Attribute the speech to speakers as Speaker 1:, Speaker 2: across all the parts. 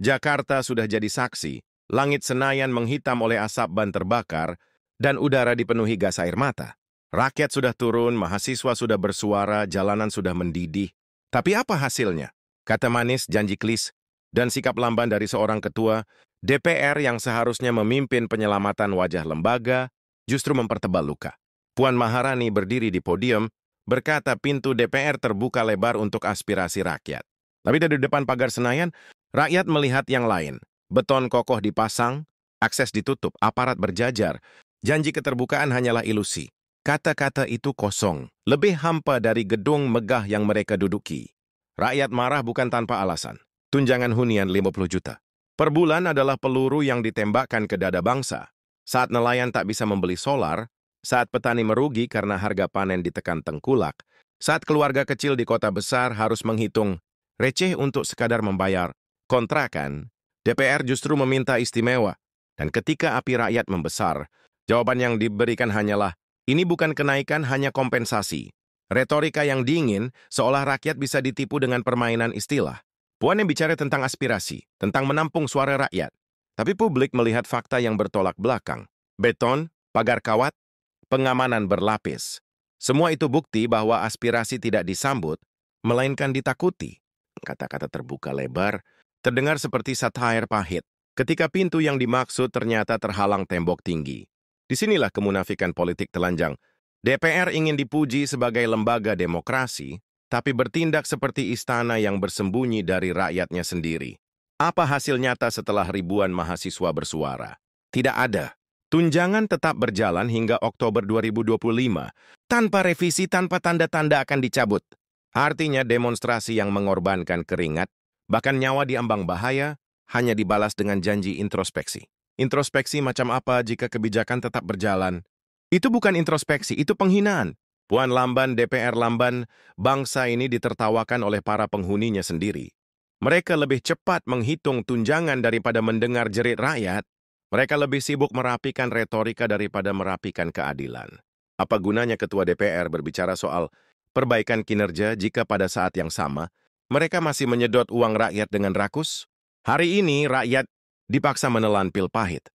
Speaker 1: Jakarta sudah jadi saksi, langit Senayan menghitam oleh asap ban terbakar, dan udara dipenuhi gas air mata. Rakyat sudah turun, mahasiswa sudah bersuara, jalanan sudah mendidih. Tapi apa hasilnya? Kata manis, janji klis, dan sikap lamban dari seorang ketua, DPR yang seharusnya memimpin penyelamatan wajah lembaga, justru mempertebal luka. Puan Maharani berdiri di podium, berkata pintu DPR terbuka lebar untuk aspirasi rakyat. Tapi dari depan pagar Senayan, rakyat melihat yang lain. Beton kokoh dipasang, akses ditutup, aparat berjajar. Janji keterbukaan hanyalah ilusi. Kata-kata itu kosong, lebih hampa dari gedung megah yang mereka duduki. Rakyat marah bukan tanpa alasan. Tunjangan hunian 50 juta. Per bulan adalah peluru yang ditembakkan ke dada bangsa. Saat nelayan tak bisa membeli solar, saat petani merugi karena harga panen ditekan tengkulak, saat keluarga kecil di kota besar harus menghitung receh untuk sekadar membayar kontrakan, DPR justru meminta istimewa. Dan ketika api rakyat membesar, jawaban yang diberikan hanyalah, ini bukan kenaikan, hanya kompensasi. Retorika yang dingin, seolah rakyat bisa ditipu dengan permainan istilah. Puan yang bicara tentang aspirasi, tentang menampung suara rakyat. Tapi publik melihat fakta yang bertolak belakang. Beton, pagar kawat, pengamanan berlapis. Semua itu bukti bahwa aspirasi tidak disambut, melainkan ditakuti. Kata-kata terbuka lebar, terdengar seperti satair pahit. Ketika pintu yang dimaksud ternyata terhalang tembok tinggi. Disinilah kemunafikan politik telanjang. DPR ingin dipuji sebagai lembaga demokrasi, tapi bertindak seperti istana yang bersembunyi dari rakyatnya sendiri. Apa hasil nyata setelah ribuan mahasiswa bersuara? Tidak ada. Tunjangan tetap berjalan hingga Oktober 2025, tanpa revisi, tanpa tanda-tanda akan dicabut. Artinya demonstrasi yang mengorbankan keringat, bahkan nyawa diambang bahaya, hanya dibalas dengan janji introspeksi. Introspeksi macam apa jika kebijakan tetap berjalan? Itu bukan introspeksi, itu penghinaan. Puan lamban, DPR lamban, bangsa ini ditertawakan oleh para penghuninya sendiri. Mereka lebih cepat menghitung tunjangan daripada mendengar jerit rakyat. Mereka lebih sibuk merapikan retorika daripada merapikan keadilan. Apa gunanya ketua DPR berbicara soal perbaikan kinerja jika pada saat yang sama mereka masih menyedot uang rakyat dengan rakus? Hari ini rakyat dipaksa menelan pil pahit.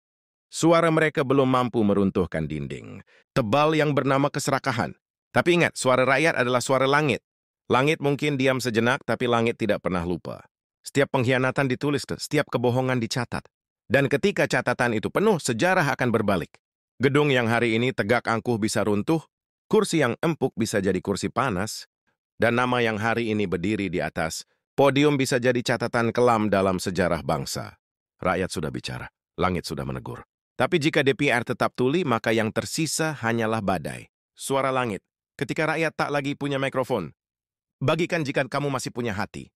Speaker 1: Suara mereka belum mampu meruntuhkan dinding tebal yang bernama keserakahan. Tapi ingat, suara rakyat adalah suara langit. Langit mungkin diam sejenak, tapi langit tidak pernah lupa. Setiap pengkhianatan ditulis, setiap kebohongan dicatat. Dan ketika catatan itu penuh, sejarah akan berbalik. Gedung yang hari ini tegak angkuh bisa runtuh, kursi yang empuk bisa jadi kursi panas, dan nama yang hari ini berdiri di atas podium bisa jadi catatan kelam dalam sejarah bangsa. Rakyat sudah bicara, langit sudah menegur. Tapi jika DPR tetap tuli, maka yang tersisa hanyalah badai. Suara langit, ketika rakyat tak lagi punya mikrofon. Bagikan jika kamu masih punya hati.